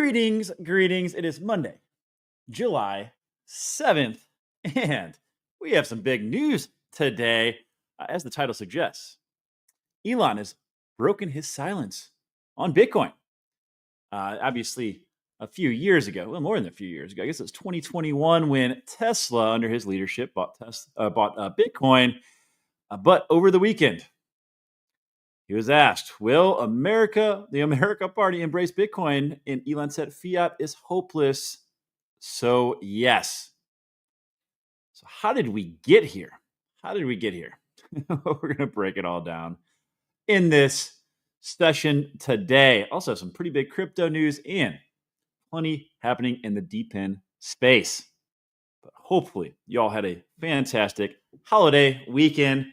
Greetings, greetings. It is Monday, July 7th, and we have some big news today. As the title suggests, Elon has broken his silence on Bitcoin. Obviously, a few years ago, well, more than a few years ago, I guess it was 2021 when Tesla, under his leadership, bought Bitcoin. But over the weekend, he was asked, will the America Party embrace Bitcoin? And Elon said, fiat is hopeless. So, yes. So, how did we get here? We're going to break it all down in this session today. Also, some pretty big crypto news and plenty happening in the DePIN space. But hopefully, you all had a fantastic holiday weekend.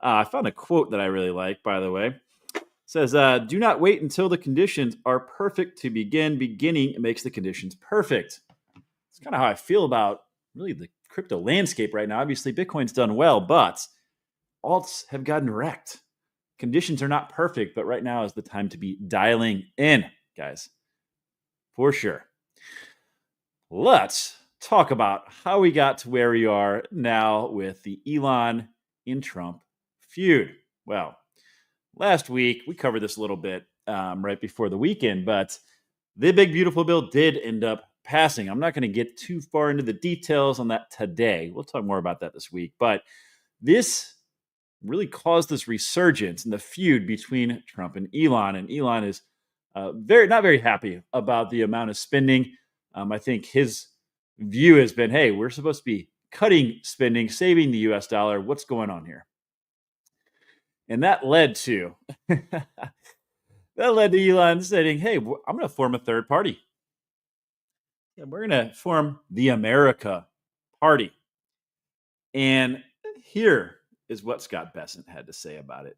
I found a quote that I really like, by the way. It says, do not wait until the conditions are perfect to begin. Beginning makes the conditions perfect. It's kind of how I feel about really the crypto landscape right now. Obviously, Bitcoin's done well, but alts have gotten wrecked. Conditions are not perfect, but right now is the time to be dialing in, guys. For sure. Let's talk about how we got to where we are now with the Elon and Trump feud. Well, last week we covered this a little bit right before the weekend, but the big beautiful bill did end up passing. I'm not going to get too far into the details on that today. We'll talk more about that this week, but this really caused this resurgence in the feud between Trump and Elon is not very happy about the amount of spending. I think his view has been, hey, we're supposed to be cutting spending, saving the US dollar. What's going on here? And that led to Elon saying, hey, I'm going to form a third party. Yeah, we're going to form the America Party. And here is what Scott Bessent had to say about it.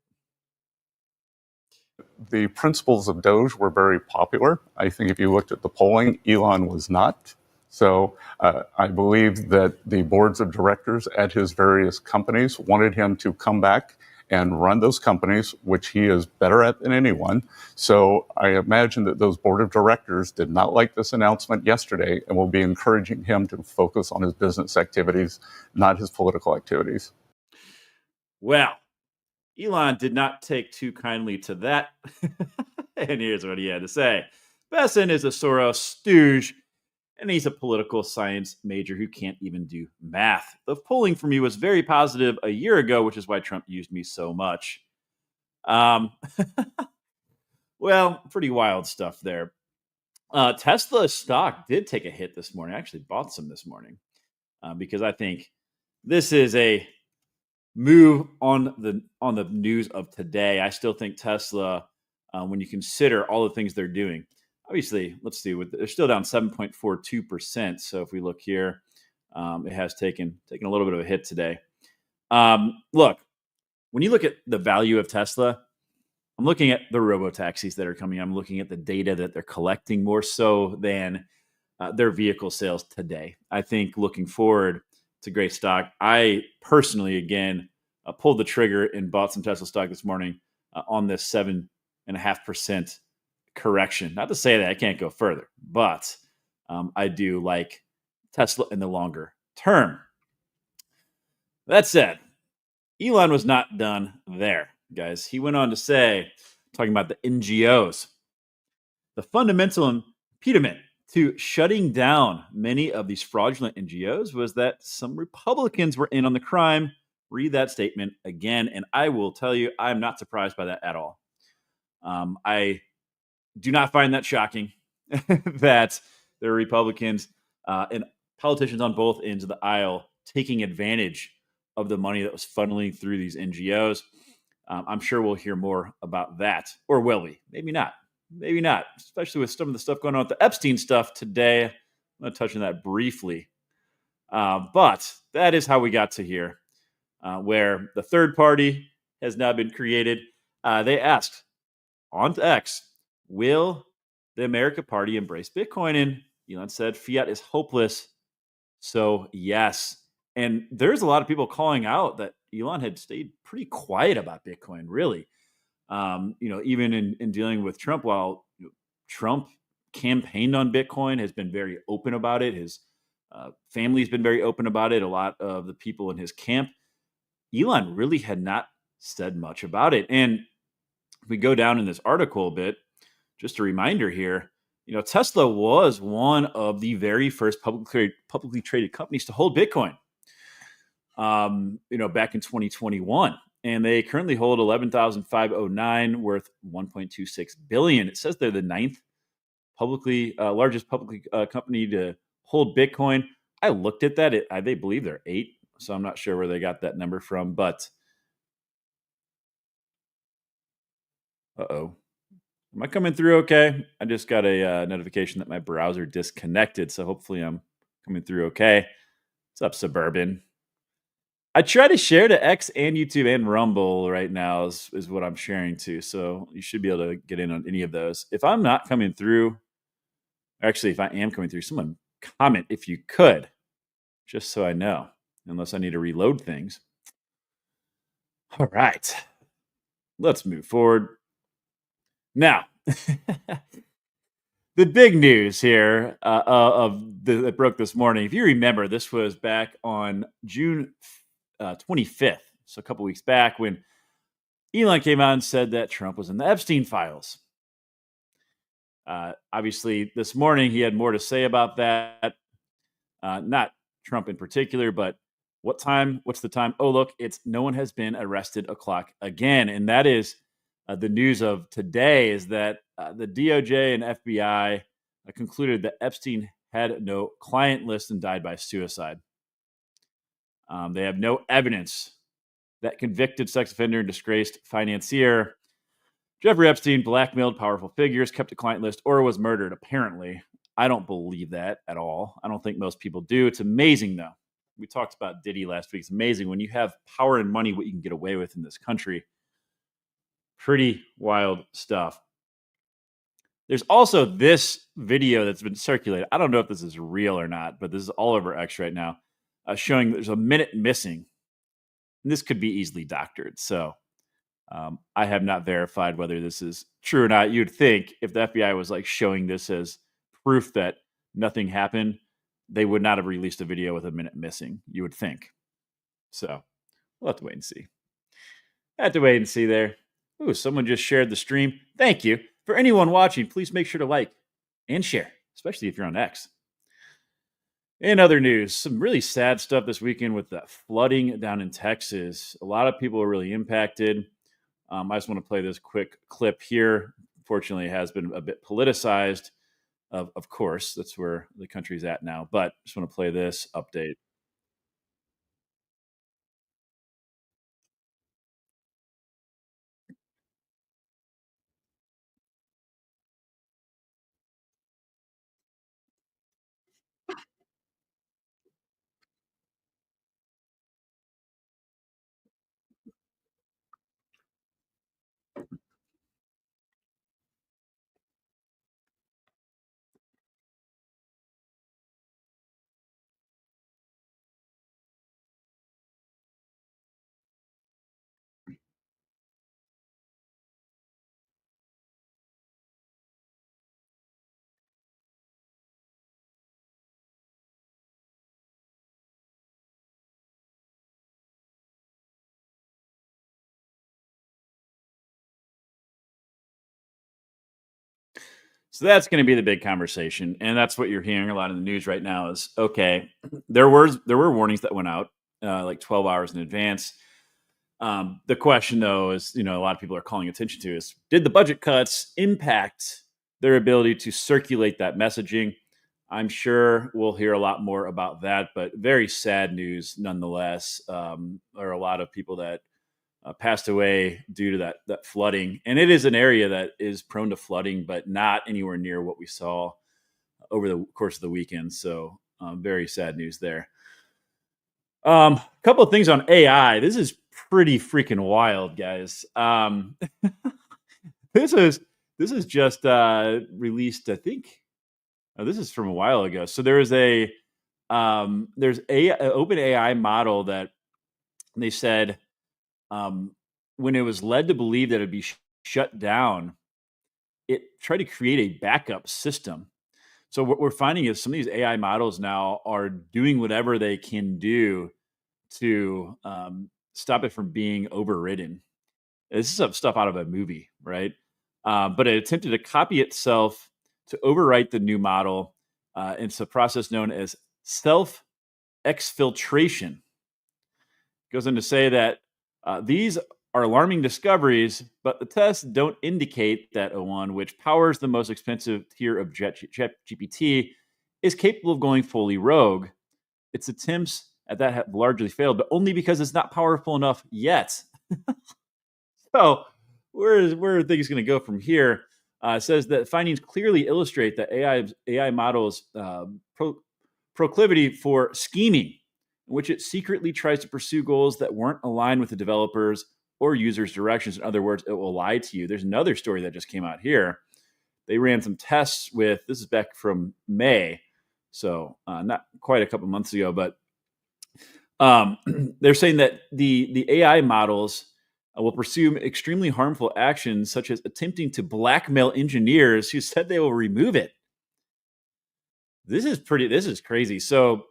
The principles of Doge were very popular. I think if you looked at the polling, Elon was not. So I believe that the boards of directors at his various companies wanted him to come back and run those companies, which he is better at than anyone. So I imagine that those board of directors did not like this announcement yesterday and will be encouraging him to focus on his business activities, not his political activities. Well, Elon did not take too kindly to that. And here's what he had to say. Bessent is a Soros stooge, and he's a political science major who can't even do math. The polling for me was very positive a year ago, which is why Trump used me so much. Well, pretty wild stuff there. Tesla stock did take a hit this morning. I actually bought some this morning because I think this is a move on the news of today. I still think Tesla, when you consider all the things they're doing, obviously, let's see, they're still down 7.42%. So if we look here, it has taken a little bit of a hit today. Look, when you look at the value of Tesla, I'm looking at the robo-taxis that are coming. I'm looking at the data that they're collecting more so than their vehicle sales today. I think looking forward, it's a great stock. I personally, again, pulled the trigger and bought some Tesla stock this morning on this 7.5% correction. Not to say that I can't go further, but I do like Tesla in the longer term. That said, Elon was not done there, guys. He went on to say, talking about the NGOs, the fundamental impediment to shutting down many of these fraudulent NGOs was that some Republicans were in on the crime. Read that statement again, and I will tell you, I'm not surprised by that at all. I do not find that shocking that there are Republicans and politicians on both ends of the aisle taking advantage of the money that was funneling through these NGOs. I'm sure we'll hear more about that, or will we? Maybe not. Maybe not, especially with some of the stuff going on with the Epstein stuff today. I'm going to touch on that briefly. But that is how we got to here, where the third party has now been created. They asked on X, will the America Party embrace Bitcoin? And Elon said, fiat is hopeless. So, yes. And there's a lot of people calling out that Elon had stayed pretty quiet about Bitcoin, really. Even in dealing with Trump, while Trump campaigned on Bitcoin, has been very open about it. His family's been very open about it. A lot of the people in his camp, Elon really had not said much about it. And if we go down in this article a bit, just a reminder here, Tesla was one of the very first publicly traded companies to hold Bitcoin, back in 2021. And they currently hold 11,509 worth 1.26 billion. It says they're the ninth largest publicly company to hold Bitcoin. I looked at that. They believe they're 8. So I'm not sure where they got that number from, but uh-oh. Am I coming through okay? I just got a notification that my browser disconnected. So hopefully I'm coming through okay. What's up, Suburban? I try to share to X and YouTube and Rumble right now is what I'm sharing to. So you should be able to get in on any of those. If I'm not coming through, actually, if I am coming through, someone comment if you could, just so I know, unless I need to reload things. All right. Let's move forward. Now, the big news here that broke this morning, if you remember, this was back on June 25th, so a couple weeks back, when Elon came out and said that Trump was in the Epstein files. Obviously, this morning he had more to say about that. Not Trump in particular, but what's the time? Oh, look, it's no one has been arrested o'clock again. And that is the news of today, is that the DOJ and FBI concluded that Epstein had no client list and died by suicide. They have no evidence that convicted sex offender and disgraced financier Jeffrey Epstein blackmailed powerful figures, kept a client list, or was murdered, apparently. I don't believe that at all. I don't think most people do. It's amazing, though. We talked about Diddy last week. It's amazing when you have power and money, what you can get away with in this country. Pretty wild stuff. There's also this video that's been circulated. I don't know if this is real or not, but this is all over X right now, showing there's a minute missing. And this could be easily doctored. So I have not verified whether this is true or not. You'd think if the FBI was like showing this as proof that nothing happened, they would not have released a video with a minute missing. You would think. So we'll have to wait and see. There. Ooh, someone just shared the stream. Thank you. For anyone watching, please make sure to like and share, especially if you're on X. In other news, some really sad stuff this weekend with the flooding down in Texas. A lot of people are really impacted. I just want to play this quick clip here. Fortunately, it has been a bit politicized. Of course, that's where the country's at now. But just want to play this update. So that's going to be the big conversation, and that's what you're hearing a lot in the news right now. Is okay. There were warnings that went out like 12 hours in advance. The question, though, is a lot of people are calling attention to is, did the budget cuts impact their ability to circulate that messaging? I'm sure we'll hear a lot more about that, but very sad news nonetheless. There are a lot of people that passed away due to that flooding, and it is an area that is prone to flooding, but not anywhere near what we saw over the course of the weekend. So, very sad news there. A couple of things on AI. This is pretty freaking wild, guys. This is just released, I think. This is from a while ago. So there's an open AI model that they said when it was led to believe that it'd be shut down, it tried to create a backup system. So what we're finding is some of these AI models now are doing whatever they can do to stop it from being overridden. This is stuff out of a movie, right? But it attempted to copy itself to overwrite the new model. It's a process known as self exfiltration. Goes on to say that these are alarming discoveries, but the tests don't indicate that O1, which powers the most expensive tier of GPT, is capable of going fully rogue. Its attempts at that have largely failed, but only because it's not powerful enough yet. So, where are things going to go from here? It says that findings clearly illustrate that AI models proclivity for scheming, in which it secretly tries to pursue goals that weren't aligned with the developers or users' directions. In other words, it will lie to you. There's another story that just came out here. They ran some tests with, this is back from May, so not quite a couple months ago, but they're saying that the AI models will pursue extremely harmful actions, such as attempting to blackmail engineers who said they will remove it. This is crazy. So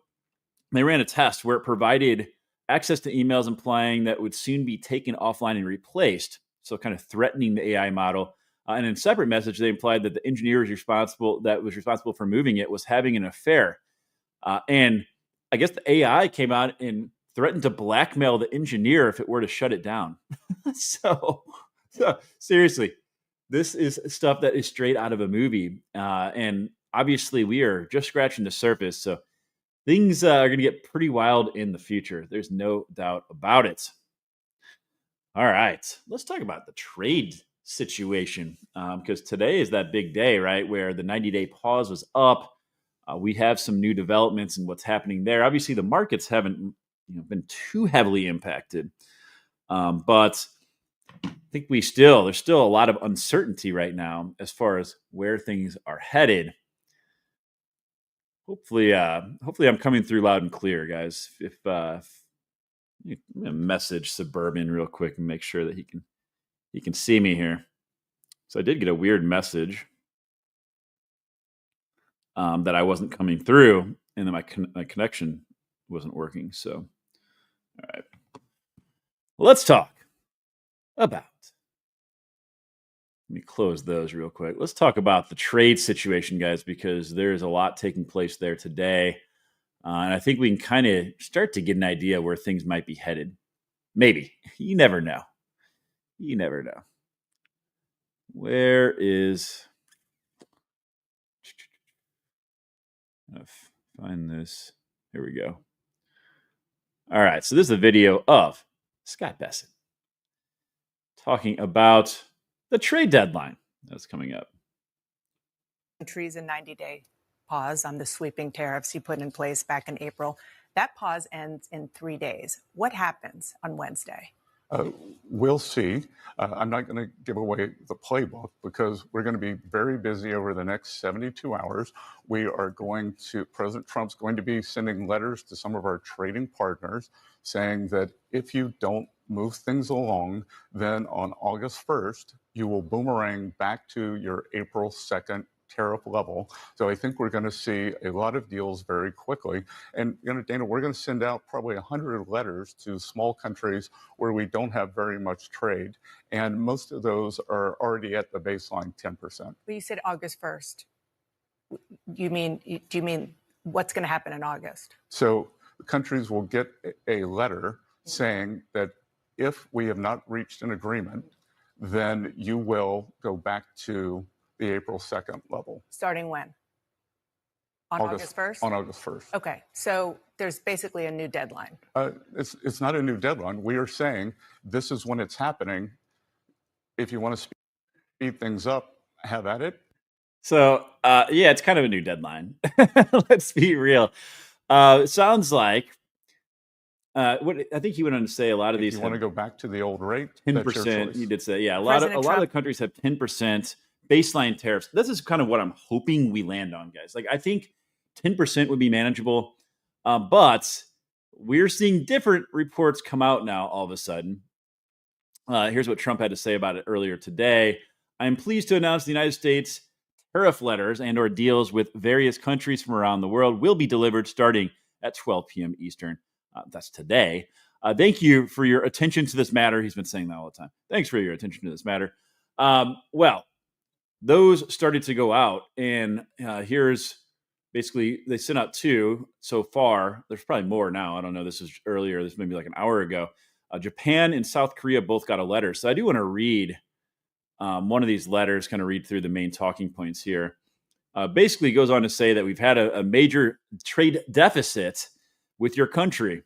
they ran a test where it provided access to emails implying that would soon be taken offline and replaced. So kind of threatening the AI model. And in a separate message, they implied that the engineer was responsible for moving it was having an affair. And I guess the AI came out and threatened to blackmail the engineer if it were to shut it down. so seriously, this is stuff that is straight out of a movie. And obviously, we are just scratching the surface. So things are going to get pretty wild in the future. There's no doubt about it. All right, let's talk about the trade situation, because today is that big day, right, where the 90-day pause was up. We have some new developments and what's happening there. Obviously, the markets haven't been too heavily impacted, but I think there's still a lot of uncertainty right now as far as where things are headed. Hopefully I'm coming through loud and clear, guys. If message Suburban real quick and make sure that he can see me here. So I did get a weird message that I wasn't coming through, and then my connection wasn't working. So, all right, let's talk about. Let me close those real quick. Let's talk about the trade situation, guys, because there's a lot taking place there today. And I think we can kind of start to get an idea where things might be headed. Maybe. You never know. You never know. Where is... Find this. Here we go. All right. So this is a video of Scott Bessent talking about the trade deadline that's coming up. Countries a 90-day pause on the sweeping tariffs he put in place back in April. That pause ends in 3 days. What happens on Wednesday? We'll see. I'm not going to give away the playbook because we're going to be very busy over the next 72 hours. President Trump's going to be sending letters to some of our trading partners saying that if you don't move things along, then on August 1st, you will boomerang back to your April 2nd tariff level. So I think we're going to see a lot of deals very quickly. And, Dana, we're going to send out probably 100 letters to small countries where we don't have very much trade. And most of those are already at the baseline 10%. But you said August 1st. Do you mean what's going to happen in August? So countries will get a letter saying that if we have not reached an agreement, then you will go back to the April 2nd level. Starting when? On August 1st? On August 1st. Okay, so there's basically a new deadline. It's not a new deadline. We are saying this is when it's happening. If you want to speed things up, have at it. So, yeah, it's kind of a new deadline. Let's be real. It sounds like, what I think he went on to say, a lot of these want to go back to the old rate. 10%. He did say, yeah, a lot of the countries have 10% baseline tariffs. This is kind of what I'm hoping we land on, guys. Like, I think 10% would be manageable, but we're seeing different reports come out now all of a sudden. Here's what Trump had to say about it earlier today. I am pleased to announce the United States tariff letters and or deals with various countries from around the world will be delivered starting at 12 p.m. Eastern. That's today. Thank you for your attention to this matter. He's been saying that all the time. Thanks for your attention to this matter. Well, those started to go out, and here's basically they sent out 2 so far. There's probably more now. I don't know. This is earlier. This may be like an hour ago. Japan and South Korea both got a letter. So I do want to read one of these letters, kind of read through the main talking points here. Basically goes on to say that we've had a major trade deficit with your country,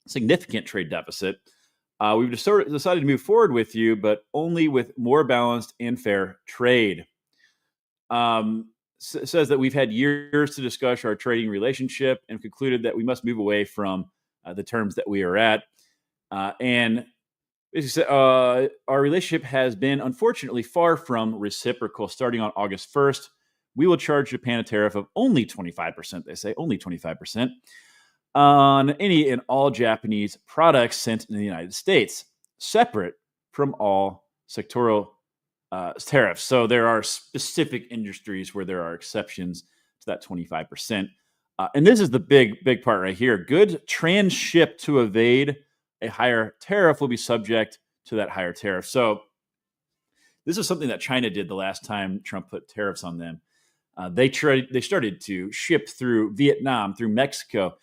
significant trade deficit. We've decided to move forward with you, but only with more balanced and fair trade. Says that we've had years to discuss our trading relationship and concluded that we must move away from the terms that we are at. And basically, our relationship has been, unfortunately, far from reciprocal. Starting on August 1st, we will charge Japan a tariff of only 25%. They say only 25%. On any and all Japanese products sent in the United States, separate from all sectoral tariffs. So there are specific industries where there are exceptions to that 25%. And this is the big part right here. Goods transshipped to evade a higher tariff will be subject to that higher tariff. So this is something that China did the last time Trump put tariffs on them. They started to ship through Vietnam, through Mexico.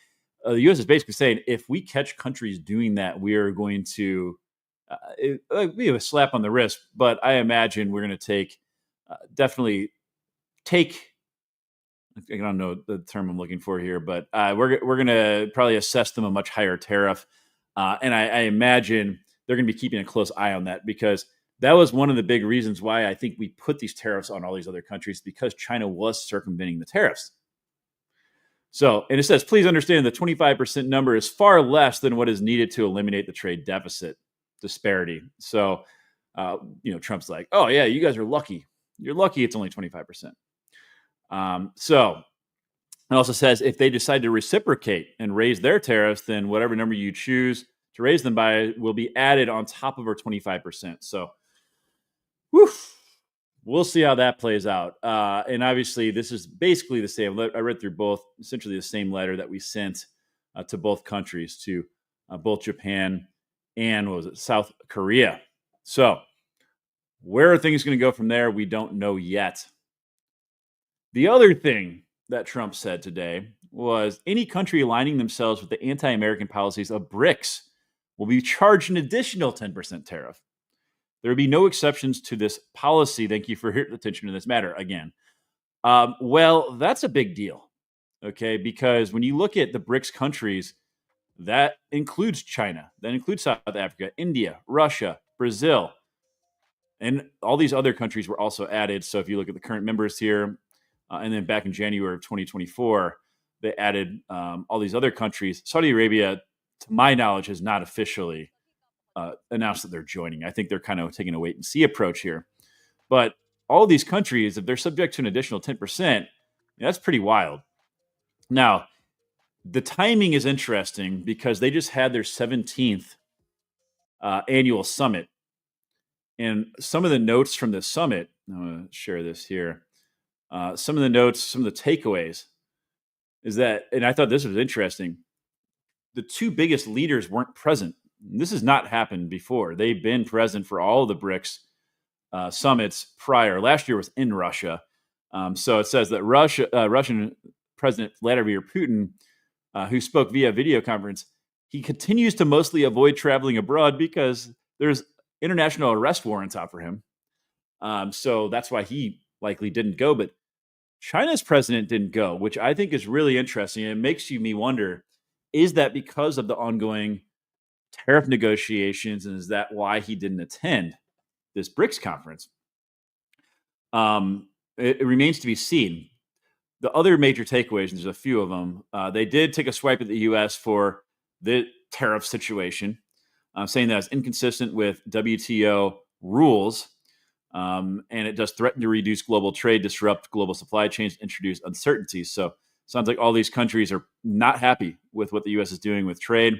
The U.S. is basically saying, if we catch countries doing that, we are going to be a slap on the wrist. But I imagine we're going to definitely take. I don't know the term I'm looking for here, but we're going to probably assess them a much higher tariff, and I imagine they're going to be keeping a close eye on that, because that was one of the big reasons why I think we put these tariffs on all these other countries, because China was circumventing the tariffs. So, and it says, please understand the 25% number is far less than what is needed to eliminate the trade deficit disparity. So, Trump's like, oh yeah, you guys are lucky. You're lucky it's only 25%. So it also says if they decide to reciprocate and raise their tariffs, then whatever number you choose to raise them by will be added on top of our 25%. So, we'll see how that plays out. And obviously, this is basically the same. I read through both, essentially the same letter that we sent to both countries, to both Japan and South Korea. So where are things going to go from there? We don't know yet. The other thing that Trump said today was any country aligning themselves with the anti-American policies of BRICS will be charged an additional 10% tariff. There will be no exceptions to this policy. Thank you for your attention to this matter again. Well, that's a big deal, okay? Because when you look at the BRICS countries, that includes China, that includes South Africa, India, Russia, Brazil, and all these other countries were also added. So if you look at the current members here, and then back in January of 2024, they added all these other countries. Saudi Arabia, to my knowledge, has not officially announced that they're joining. I think they're kind of taking a wait and see approach here. But all these countries, if they're subject to an additional 10%, that's pretty wild. Now, the timing is interesting because they just had their 17th annual summit. And some of the notes from this summit, I'm going to share this here. Some of the notes, some of the takeaways is that, and I thought this was interesting, the 2 biggest leaders weren't present. This has not happened before. They've been present for all of the BRICS summits prior. Last year was in Russia. So it says that Russian President Vladimir Putin, who spoke via video conference, he continues to mostly avoid traveling abroad because there's international arrest warrants out for him. So that's why he likely didn't go. But China's president didn't go, which I think is really interesting. And it makes me wonder, is that because of the ongoing tariff negotiations, and is that why he didn't attend this BRICS conference? It remains to be seen. The other major takeaways, and there's a few of them, they did take a swipe at the U.S. for the tariff situation, saying that it's inconsistent with WTO rules, and it does threaten to reduce global trade, disrupt global supply chains, introduce uncertainties. So sounds like all these countries are not happy with what the U.S. is doing with trade.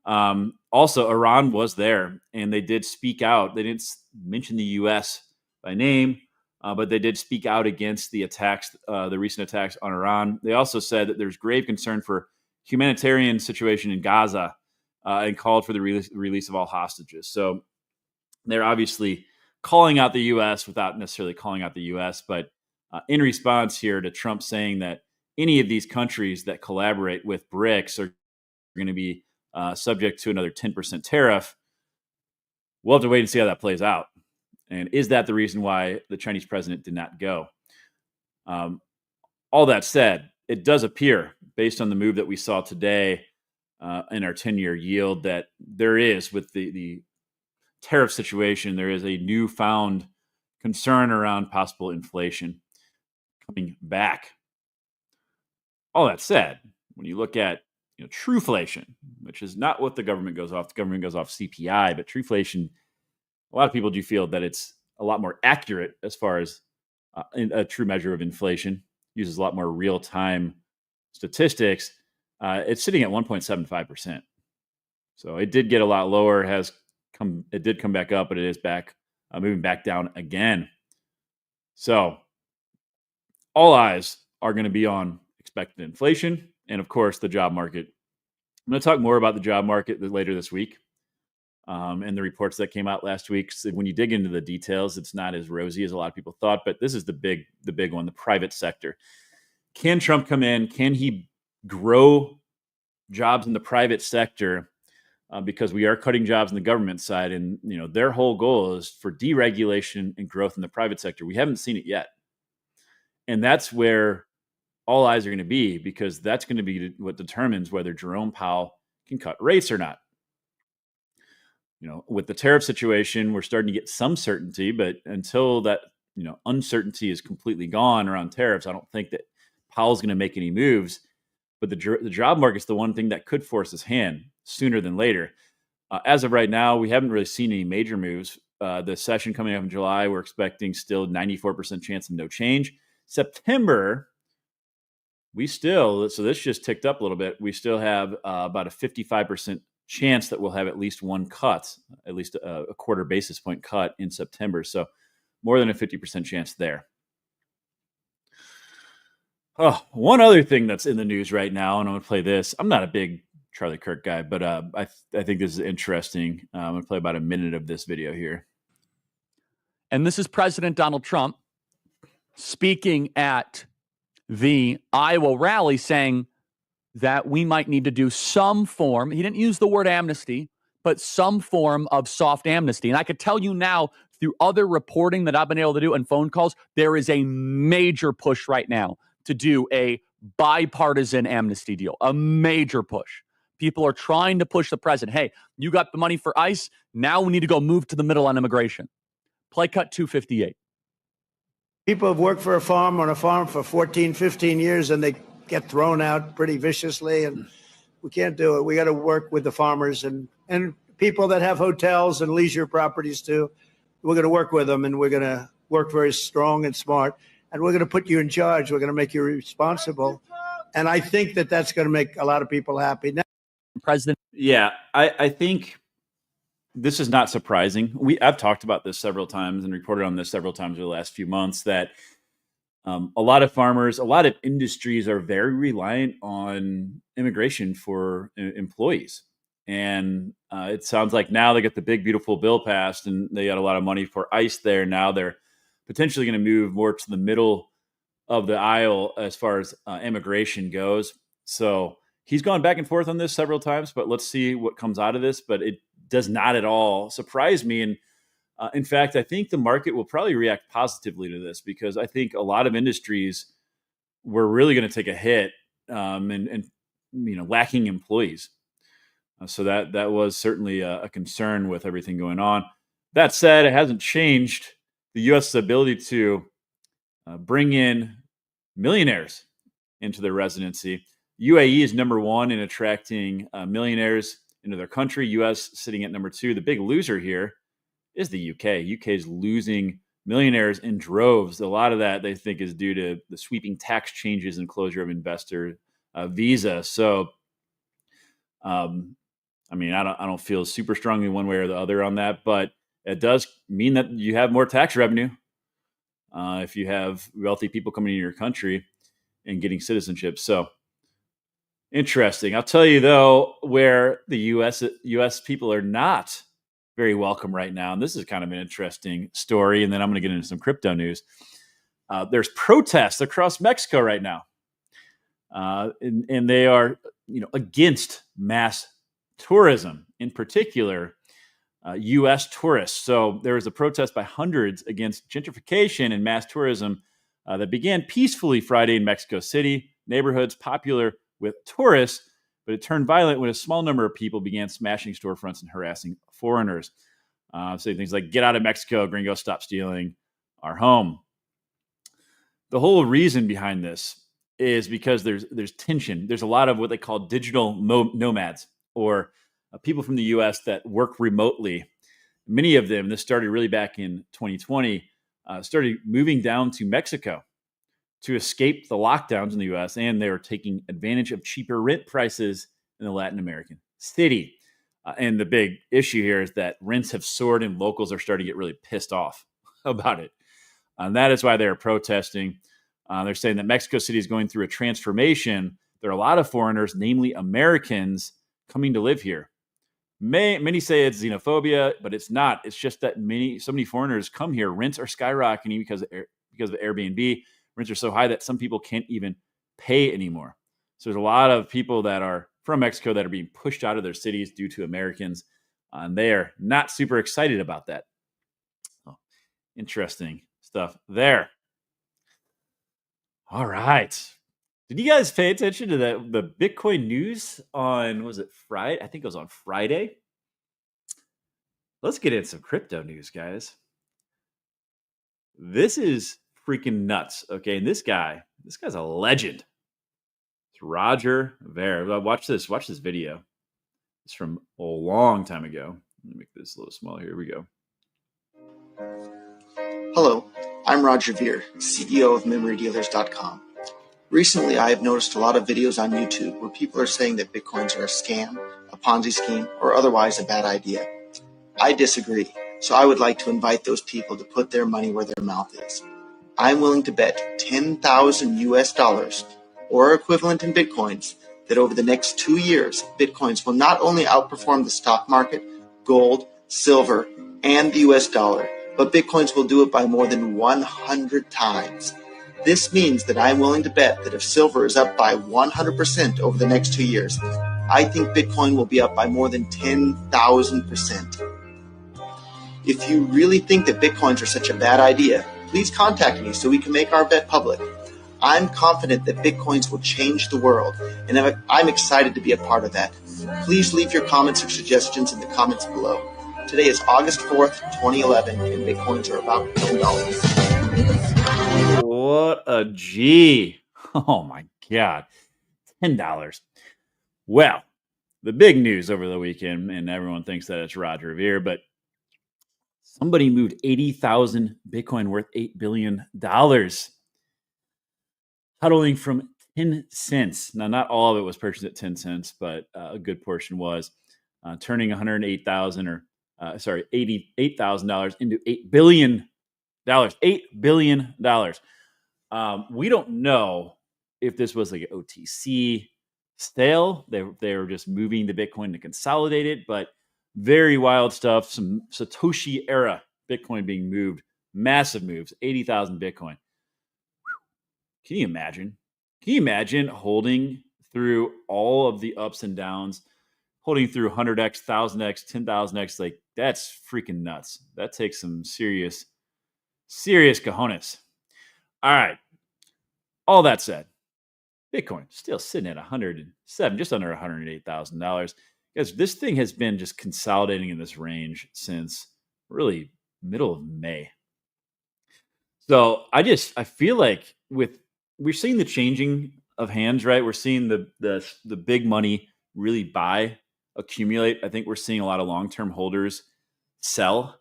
Also, Iran was there, and they did speak out. They didn't mention the U.S. by name, but they did speak out against the attacks, the recent attacks on Iran. They also said that there's grave concern for humanitarian situation in Gaza and called for the release of all hostages. So they're obviously calling out the U.S. without necessarily calling out the U.S., but in response here to Trump saying that any of these countries that collaborate with BRICS are going to be subject to another 10% tariff, we'll have to wait and see how that plays out. And is that the reason why the Chinese president did not go? All that said, it does appear, based on the move that we saw today in our 10-year yield, that there is, with the tariff situation, there is a newfound concern around possible inflation coming back. All that said, when you look at trueflation, which is not what the government goes off. The government goes off CPI, but trueflation, a lot of people do feel that it's a lot more accurate as far as a true measure of inflation. Uses a lot more real-time statistics. It's sitting at 1.75%. So it did get a lot lower. It did come back up, but it is back, moving back down again. So all eyes are going to be on expected inflation and, of course, the job market. I'm going to talk more about the job market later this week and the reports that came out last week. So when you dig into the details, it's not as rosy as a lot of people thought, but this is the big one, the private sector. Can Trump come in? Can he grow jobs in the private sector? Because we are cutting jobs in the government side, and their whole goal is for deregulation and growth in the private sector. We haven't seen it yet, and that's where all eyes are going to be, because that's going to be what determines whether Jerome Powell can cut rates or not. With the tariff situation, we're starting to get some certainty, but until that uncertainty is completely gone around tariffs, I don't think that Powell's going to make any moves. But the job market's the one thing that could force his hand sooner than later. As of right now, we haven't really seen any major moves. The session coming up in July, we're expecting still 94% chance of no change. September, so this just ticked up a little bit. We still have about a 55% chance that we'll have at least one cut, at least a quarter basis point cut in September. So more than a 50% chance there. Oh, one other thing that's in the news right now, and I'm going to play this. I'm not a big Charlie Kirk guy, but I think this is interesting. I'm going to play about a minute of this video here. And this is President Donald Trump speaking at the Iowa rally, saying that we might need to do some form, he didn't use the word amnesty, but some form of soft amnesty. And I could tell you now, through other reporting that I've been able to do and phone calls, there is a major push right now to do a bipartisan amnesty deal, a major push. People are trying to push the president. Hey, you got the money for ICE. Now we need to go move to the middle on immigration. Play cut 258. People have worked on a farm for 14, 15 years, and they get thrown out pretty viciously, and we can't do it. We got to work with the farmers and people that have hotels and leisure properties too. We're going to work with them, and we're going to work very strong and smart. And we're going to put you in charge. We're going to make you responsible. And I think that that's going to make a lot of people happy. Now, President. Yeah, I think this is not surprising. I've talked about this several times and reported on this several times over the last few months, that a lot of farmers, a lot of industries are very reliant on immigration for employees. And it sounds like now they get the big, beautiful bill passed and they got a lot of money for ICE there. Now they're potentially going to move more to the middle of the aisle as far as immigration goes. So he's gone back and forth on this several times, but let's see what comes out of this. But it does not at all surprise me. And in fact, I think the market will probably react positively to this, because I think a lot of industries were really going to take a hit and lacking employees. So that was certainly a concern with everything going on. That said, it hasn't changed the U.S.'s ability to bring in millionaires into their residency. UAE is number one in attracting millionaires into their country. U.S. sitting at number two. The big loser here is the UK. UK is losing millionaires in droves. A lot of that they think is due to the sweeping tax changes and closure of investor visa. So, I don't feel super strongly one way or the other on that, but it does mean that you have more tax revenue if you have wealthy people coming into your country and getting citizenship. So interesting. I'll tell you though, where the U.S. people are not very welcome right now, and this is kind of an interesting story. And then I'm going to get into some crypto news. There's protests across Mexico right now, and they are, against mass tourism, in particular, U.S. tourists. So there was a protest by hundreds against gentrification and mass tourism that began peacefully Friday in Mexico City, neighborhoods popular with tourists, but it turned violent when a small number of people began smashing storefronts and harassing foreigners. Saying things like, "Get out of Mexico, gringo, stop stealing our home." The whole reason behind this is because there's tension. There's a lot of what they call digital nomads, or people from the U.S. that work remotely. Many of them, this started really back in 2020, started moving down to Mexico to escape the lockdowns in the U.S., and they were taking advantage of cheaper rent prices in the Latin American city. And the big issue here is that rents have soared, and locals are starting to get really pissed off about it. And that is why they are protesting. They're saying that Mexico City is going through a transformation. There are a lot of foreigners, namely Americans, coming to live here. Many say it's xenophobia, but it's not. It's just that so many foreigners come here. Rents are skyrocketing because of Airbnb. Rents are so high that some people can't even pay anymore. So there's a lot of people that are from Mexico that are being pushed out of their cities due to Americans, and they are not super excited about that. Oh, interesting stuff there. All right. Did you guys pay attention to the Bitcoin news on, was it Friday? I think it was on Friday. Let's get into some crypto news, guys. This is freaking nuts. Okay. And this guy's a legend. It's Roger Ver. Watch this video. It's from a long time ago. Let me make this a little smaller. Here we go. Hello, I'm Roger Ver, CEO of MemoryDealers.com. Recently, I have noticed a lot of videos on YouTube where people are saying that Bitcoins are a scam, a Ponzi scheme, or otherwise a bad idea. I disagree, so I would like to invite those people to put their money where their mouth is. I'm willing to bet 10,000 US dollars, or equivalent in Bitcoins, that over the next 2 years, Bitcoins will not only outperform the stock market, gold, silver, and the US dollar, but Bitcoins will do it by more than 100 times. This means that I'm willing to bet that if silver is up by 100% over the next 2 years, I think Bitcoin will be up by more than 10,000%. If you really think that Bitcoins are such a bad idea, please contact me so we can make our bet public. I'm confident that Bitcoins will change the world, and I'm excited to be a part of that. Please leave your comments or suggestions in the comments below. Today is August 4th, 2011, and Bitcoins are about $10. What a G. Oh my God. $10. Well, the big news over the weekend, and everyone thinks that it's Roger Ver, but somebody moved 80,000 Bitcoin worth $8 billion, huddling from 10 cents. Now, not all of it was purchased at 10 cents, but a good portion was, turning $88,000 into $8 billion. $8 billion. We don't know if this was like an OTC sale. They were just moving the Bitcoin to consolidate it, but very wild stuff. Some Satoshi era Bitcoin being moved, massive moves, 80,000 Bitcoin. Can you imagine? Can you imagine holding through all of the ups and downs, holding through 100x, 1000x, 10,000x? Like, that's freaking nuts. That takes some serious cojones. All right. All that said, Bitcoin still sitting at 107, just under $108,000. Guys, this thing has been just consolidating in this range since really middle of May. So I feel like we're seeing the changing of hands, right? We're seeing the big money really accumulate. I think we're seeing a lot of long-term holders sell.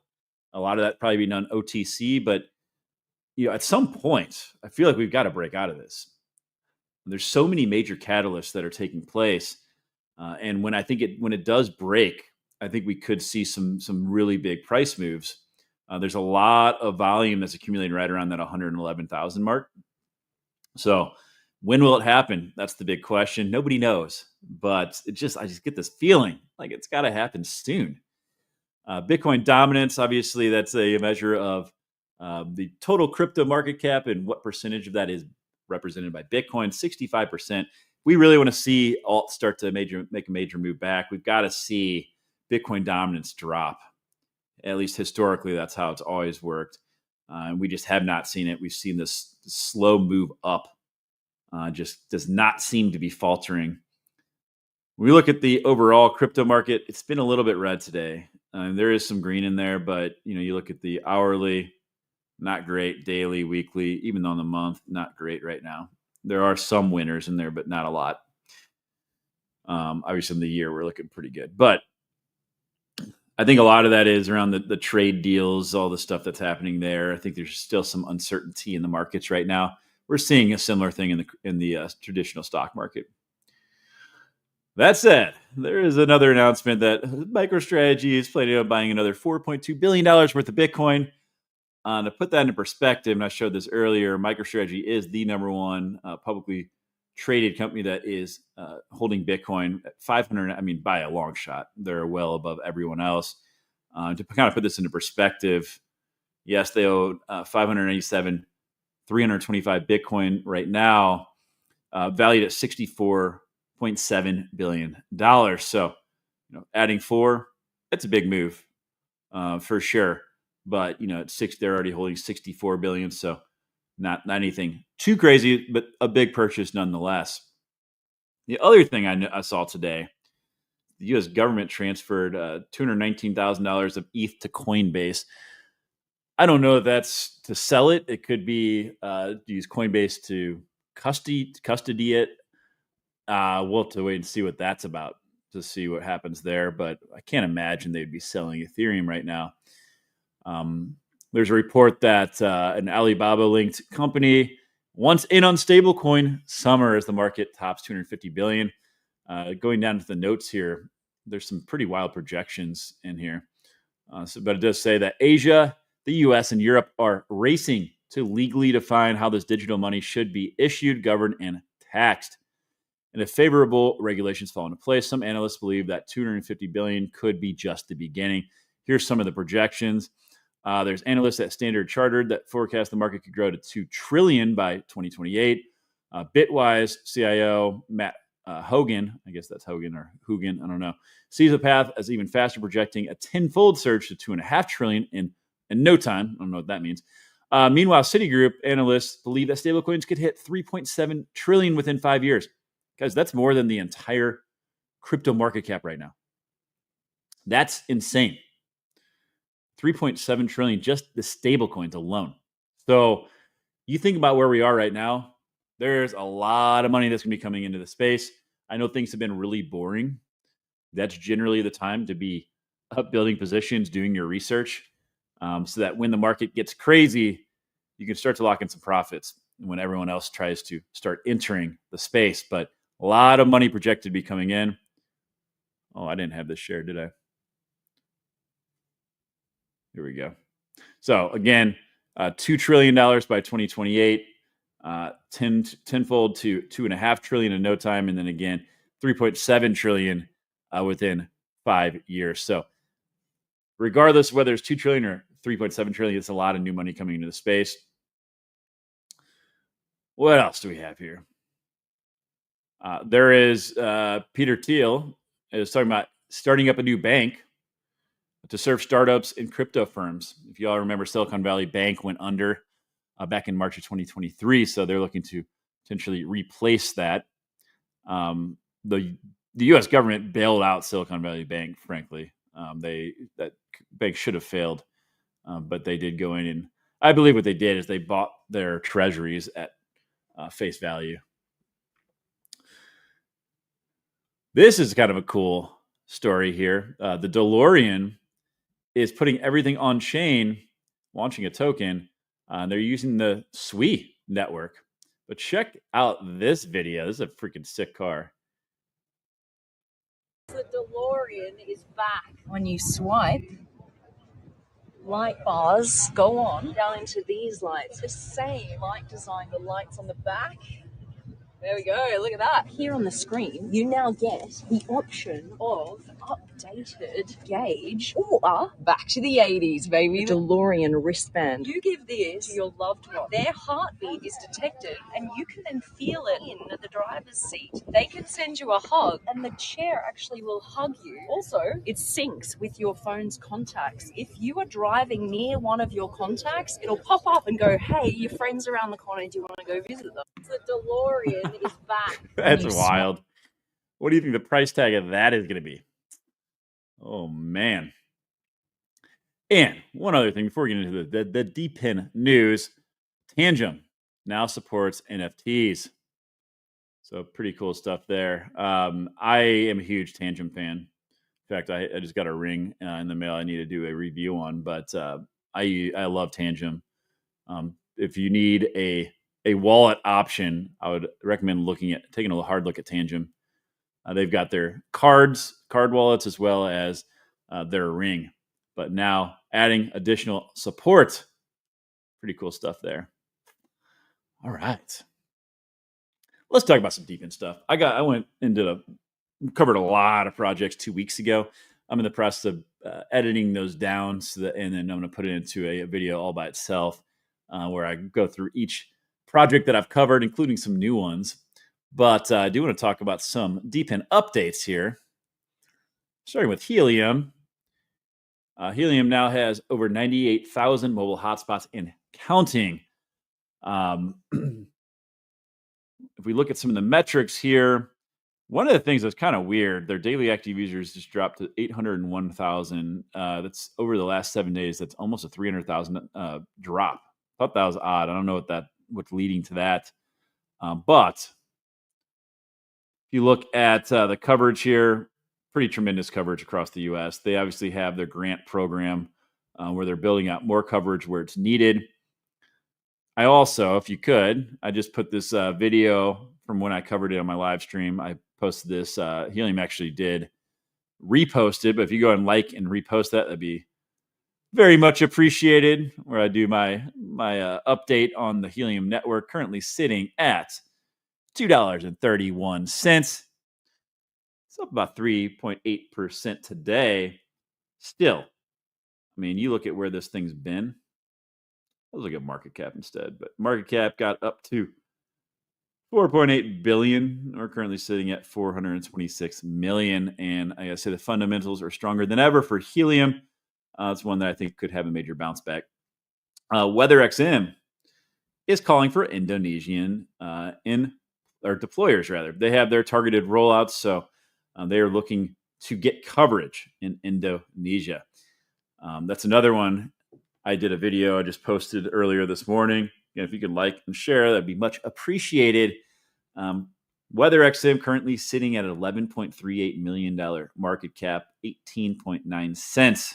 A lot of that probably be done OTC, but at some point, I feel like we've got to break out of this. There's so many major catalysts that are taking place, and when it does break, I think we could see some really big price moves. There's a lot of volume that's accumulating right around that 111,000 mark. So when will it happen? That's the big question. Nobody knows, but I just get this feeling like it's got to happen soon. Bitcoin dominance, obviously, that's a measure of the total crypto market cap and what percentage of that is represented by Bitcoin. 65%. We really want to see alt start to make a major move back. We've got to see Bitcoin dominance drop. At least historically, that's how it's always worked. And we just have not seen it. We've seen this slow move up. Just does not seem to be faltering. When we look at the overall crypto market, it's been a little bit red today. There is some green in there, but you look at the hourly, not great. Daily, weekly, even on the month, not great right now. There are some winners in there, but not a lot. Obviously, in the year, we're looking pretty good. But I think a lot of that is around the trade deals, all the stuff that's happening there. I think there's still some uncertainty in the markets right now. We're seeing a similar thing in the traditional stock market. That said, there is another announcement that MicroStrategy is planning on buying another $4.2 billion worth of Bitcoin. To put that into perspective, and I showed this earlier, MicroStrategy is the number one publicly traded company that is holding Bitcoin at 500. I mean, by a long shot, they're well above everyone else. To kind of put this into perspective, yes, they owe 597, 325 Bitcoin right now, valued at $64.7 billion. So, adding 4, that's a big move for sure. But at 6, they're already holding 64 billion. So not anything too crazy, but a big purchase nonetheless. The other thing I saw today, the U.S. government transferred $219,000 of ETH to Coinbase. I don't know if that's to sell it. It could be to use Coinbase to custody it. We'll have to wait and see what that's about to see what happens there. But I can't imagine they'd be selling Ethereum right now. There's a report that an Alibaba-linked company wants in on stablecoin summer as the market tops 250 billion. Going down to the notes here, there's some pretty wild projections in here. But it does say that Asia, the US, and Europe are racing to legally define how this digital money should be issued, governed, and taxed. And if favorable regulations fall into place, some analysts believe that 250 billion could be just the beginning. Here's some of the projections. There's analysts at Standard Chartered that forecast the market could grow to $2 trillion by 2028. Bitwise CIO Matt Hogan, I guess that's Hogan or Hugan, I don't know, sees a path as even faster, projecting a tenfold surge to $2.5 trillion in no time. I don't know what that means. Meanwhile, Citigroup analysts believe that stablecoins could hit 3.7 trillion within 5 years. Guys, that's more than the entire crypto market cap right now. That's insane. 3.7 trillion, just the stable coins alone. So you think about where we are right now, there's a lot of money that's going to be coming into the space. I know things have been really boring. That's generally the time to be building positions, doing your research, so that when the market gets crazy, you can start to lock in some profits when everyone else tries to start entering the space. But a lot of money projected to be coming in. Oh, I didn't have this shared, did I? Here we go. So again, $2 trillion by 2028, tenfold to $2.5 trillion in no time, and then again, 3.7 trillion within 5 years. So regardless of whether it's 2 trillion or 3.7 trillion, it's a lot of new money coming into the space. What else do we have here? There is Peter Thiel is talking about starting up a new bank to serve startups and crypto firms. If you all remember, Silicon Valley Bank went under back in March of 2023, so they're looking to potentially replace that. The U.S. government bailed out Silicon Valley Bank, frankly. That bank should have failed, but they did go in, and I believe what they did is they bought their treasuries at face value. This is kind of a cool story here. The DeLorean is putting everything on chain, launching a token. They're using the SWE network. But check out this video. This is a freaking sick car. The DeLorean is back. When you swipe, light bars go on down into these lights. The same light design, the lights on the back. There we go, look at that. Here on the screen, you now get the option of updated gauge or back to the 80s, baby. The DeLorean wristband. You give this to your loved one. Their heartbeat is detected and you can then feel it in the driver's seat. They can send you a hug and the chair actually will hug you. Also, it syncs with your phone's contacts. If you are driving near one of your contacts, it'll pop up and go, hey, your friend's around the corner, do you want to go visit them? The DeLorean is back. That's wild. What do you think the price tag of that is going to be? Oh, man. And one other thing before we get into the DePIN news, Tangem now supports NFTs. So pretty cool stuff there. I am a huge Tangem fan. In fact, I just got a ring in the mail I need to do a review on, but I love Tangem. If you need a wallet option, I would recommend taking a hard look at Tangem. They've got their card wallets, as well as their ring, but now adding additional support. Pretty cool stuff there. All right, let's talk about some DePIN stuff. Covered a lot of projects 2 weeks ago. I'm in the process of editing those down, and then I'm going to put it into a video all by itself, where I go through each project that I've covered, including some new ones. But I do want to talk about some DePIN updates here, starting with Helium. Helium now has over 98,000 mobile hotspots and counting. If we look at some of the metrics here, one of the things that's kind of weird, their daily active users just dropped to 801,000. That's over the last 7 days. That's almost a 300,000 drop. Thought that was odd. I don't know what's leading to that. But if you look at the coverage here, pretty tremendous coverage across the U.S. They obviously have their grant program where they're building out more coverage where it's needed. I also, if you could, I just put this video from when I covered it on my live stream. I posted this. Helium actually did repost it, but if you go and like and repost that'd be very much appreciated. Where I do my update on the Helium network, currently sitting at $2.31. It's up about 3.8% today. Still, I mean, you look at where this thing's been. Let's look at market cap instead. But market cap got up to $4.8 billion. We're currently sitting at $426 million. And I gotta say, the fundamentals are stronger than ever for Helium. It's one that I think could have a major bounce back. WeatherXM is calling for Indonesian deployers, rather. They have their targeted rollouts, so they are looking to get coverage in Indonesia. That's another one. I did a video I just posted earlier this morning. If you could like and share, that'd be much appreciated. WeatherXM currently sitting at an $11.38 million market cap, 18.9 cents.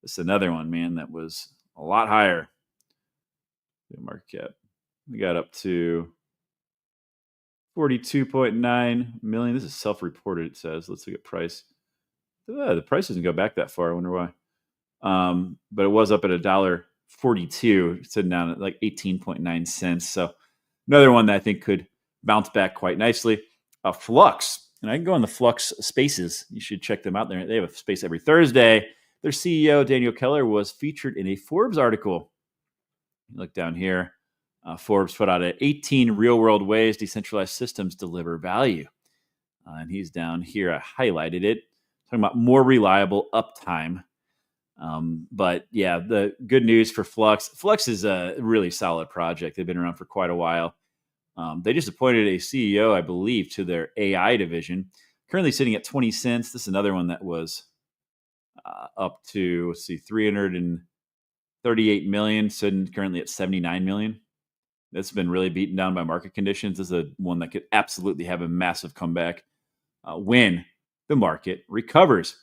This is another one, man, that was a lot higher. The market cap. We got up to 42.9 million. This is self-reported, it says. Let's look at price. The price doesn't go back that far. I wonder why. But it was up at $1.42, sitting down at like 18.9 cents. So another one that I think could bounce back quite nicely. Flux, and I can go on the Flux spaces. You should check them out there. They have a space every Thursday. Their CEO, Daniel Keller, was featured in a Forbes article. You look down here. Forbes put out 18 real-world ways decentralized systems deliver value. And he's down here. I highlighted it. Talking about more reliable uptime. But yeah, the good news for Flux. Flux is a really solid project. They've been around for quite a while. They just appointed a CEO, I believe, to their AI division. Currently sitting at 20 cents. This is another one that was up to, 338 million, sitting currently at 79 million. That's been really beaten down by market conditions. This is one that could absolutely have a massive comeback when the market recovers.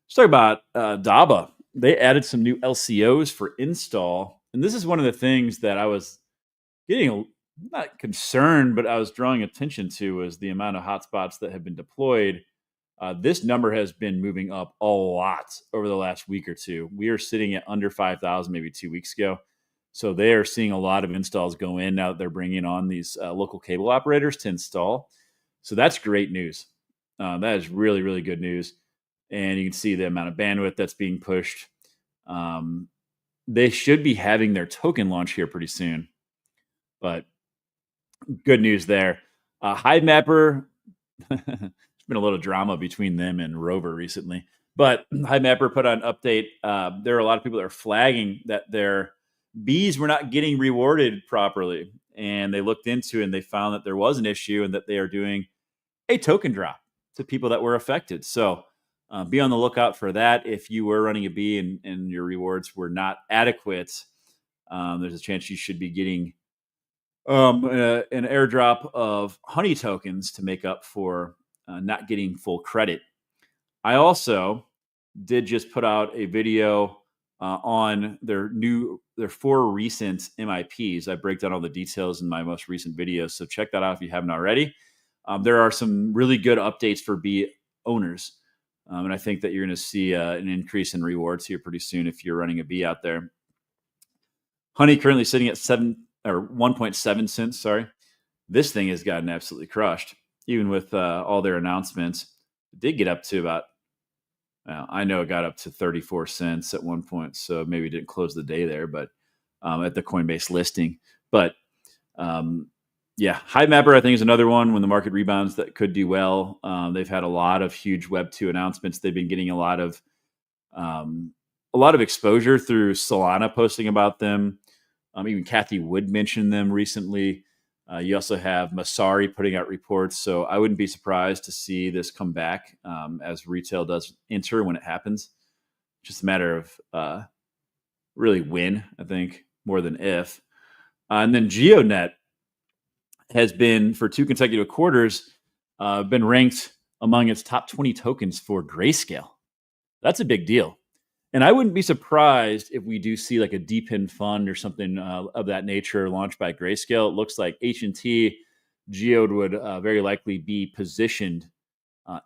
Let's talk about Dabba. They added some new LCOs for install. And this is one of the things that I was getting, not concerned, but I was drawing attention to, was the amount of hotspots that have been deployed This number has been moving up a lot over the last week or two. We are sitting at under 5,000 maybe 2 weeks ago. So they are seeing a lot of installs go in now that they're bringing on these local cable operators to install. So that's great news. That is really, really good news. And you can see the amount of bandwidth that's being pushed. They should be having their token launch here pretty soon. But good news there. Hivemapper, there's been a little drama between them and Rover recently. But Hivemapper put out an update. There are a lot of people that are flagging that their bees were not getting rewarded properly. And they looked into it and they found that there was an issue and that they are doing a token drop to people that were affected. So be on the lookout for that. If you were running a bee and your rewards were not adequate, there's a chance you should be getting an airdrop of honey tokens to make up for not getting full credit. I also did just put out a video on their 4 recent MIPs. I break down all the details in my most recent videos, so check that out if you haven't already. There are some really good updates for bee owners, and I think that you're going to see an increase in rewards here pretty soon if you're running a bee out there. Honey currently sitting at 1.7 cents. Sorry, this thing has gotten absolutely crushed, even with all their announcements. It did get up to about. I know it got up to 34 cents at one point, so maybe it didn't close the day there, but at the Coinbase listing. But yeah, Hivemapper I think is another one when the market rebounds that could do well. They've had a lot of huge Web2 announcements. They've been getting a lot of exposure through Solana posting about them. Even Kathy Wood mentioned them recently. You also have Masari putting out reports. So I wouldn't be surprised to see this come back as retail does enter when it happens. Just a matter of really when, I think, more than if. And then Geodnet has been, for 2 consecutive quarters, been ranked among its top 20 tokens for Grayscale. That's a big deal. And I wouldn't be surprised if we do see like a DePIN fund or something of that nature launched by Grayscale. It looks like H&T Geode would very likely be positioned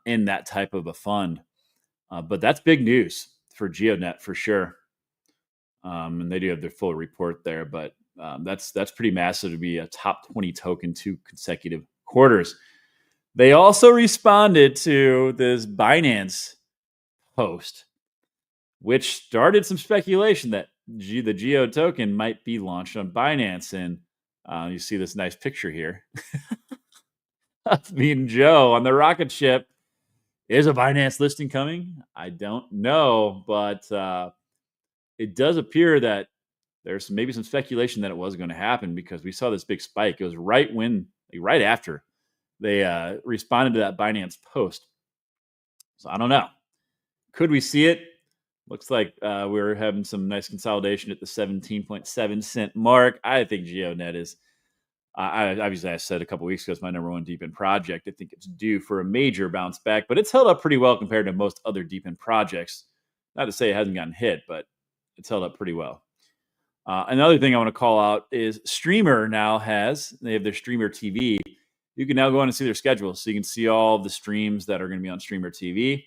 in that type of a fund. But that's big news for Geodnet for sure. And they do have their full report there, but that's pretty massive to be a top 20 token 2 consecutive quarters. They also responded to this Binance post, which started some speculation that the Geo token might be launched on Binance. And you see this nice picture here. That's me and Joe on the rocket ship. Is a Binance listing coming? I don't know, but it does appear that there's maybe some speculation that it was going to happen because we saw this big spike. It was right after they responded to that Binance post. So I don't know. Could we see it? Looks like we're having some nice consolidation at the 17.7 cent mark. I think Geodnet is, obviously I said a couple weeks ago, it's my number 1 DePIN project. I think it's due for a major bounce back, but it's held up pretty well compared to most other DePIN projects. Not to say it hasn't gotten hit, but it's held up pretty well. Another thing I want to call out is Streamr now they have their Streamr TV. You can now go on and see their schedule. So you can see all the streams that are going to be on Streamr TV.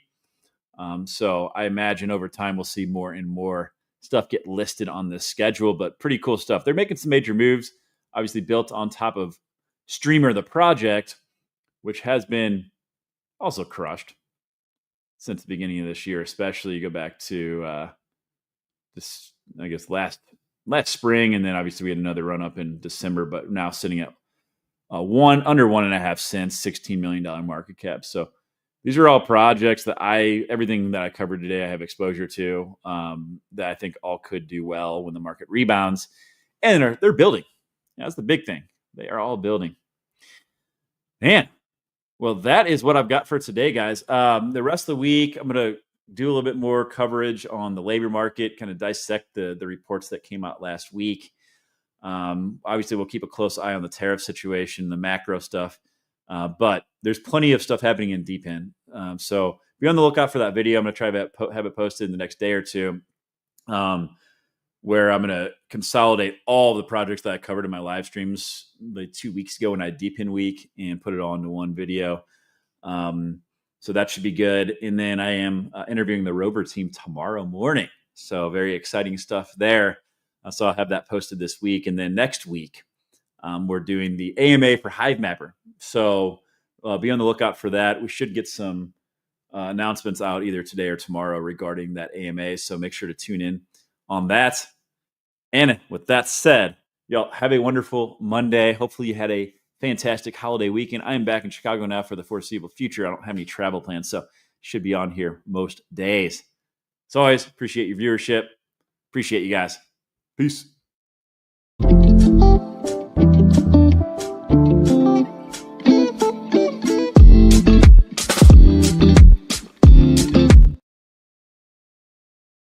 So I imagine over time we'll see more and more stuff get listed on this schedule, but pretty cool stuff. They're making some major moves, obviously built on top of Streamr, the project, which has been also crushed since the beginning of this year, especially you go back to this, I guess, last spring. And then obviously we had another run up in December, but now sitting at under 1.5 cents, $16 million market cap. So these are all projects that everything that I covered today, I have exposure to that I think all could do well when the market rebounds. And they're building. That's the big thing. They are all building. Man, well, that is what I've got for today, guys. The rest of the week, I'm going to do a little bit more coverage on the labor market, kind of dissect the reports that came out last week. Obviously, we'll keep a close eye on the tariff situation, the macro stuff. But there's plenty of stuff happening in DePIN. So be on the lookout for that video. I'm going to try to have it posted in the next day or two, where I'm going to consolidate all the projects that I covered in my live streams like 2 weeks ago when I had DePIN week and put it all into one video. So that should be good. And then I am interviewing the Rover team tomorrow morning. So very exciting stuff there. So I'll have that posted this week. And then next week, we're doing the AMA for Hivemapper. So be on the lookout for that. We should get some announcements out either today or tomorrow regarding that AMA. So make sure to tune in on that. And with that said, y'all have a wonderful Monday. Hopefully you had a fantastic holiday weekend. I am back in Chicago now for the foreseeable future. I don't have any travel plans, so should be on here most days. As always, appreciate your viewership. Appreciate you guys. Peace.